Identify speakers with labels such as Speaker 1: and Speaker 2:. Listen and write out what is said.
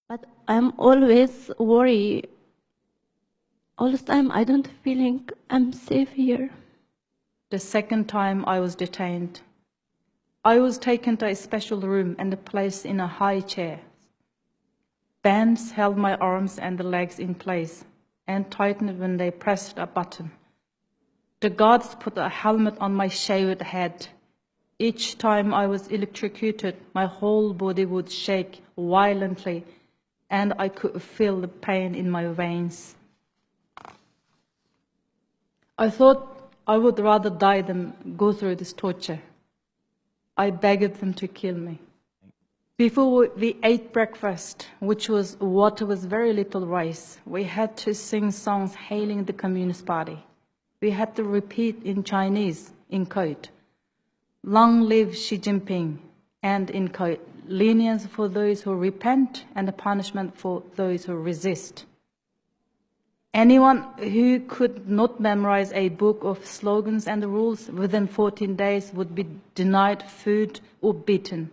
Speaker 1: But I'm always worried. All the time I don't feeling I'm safe here.
Speaker 2: The second time I was detained, I was taken to a special room and placed in a high chair. Bands held my arms and the legs in place and tightened when they pressed a button. The guards put a helmet on my shaved head. Each time I was electrocuted, my whole body would shake violently and I could feel the pain in my veins. I thought I would rather die than go through this torture. I begged them to kill me. Before we ate breakfast, which was water with very little rice, we had to sing songs hailing the Communist Party. We had to repeat in Chinese, in quote, "Long live Xi Jinping," and in quote, "Lenience for those who repent and a punishment for those who resist." Anyone who could not memorize a book of slogans and rules within 14 days would be denied food or beaten.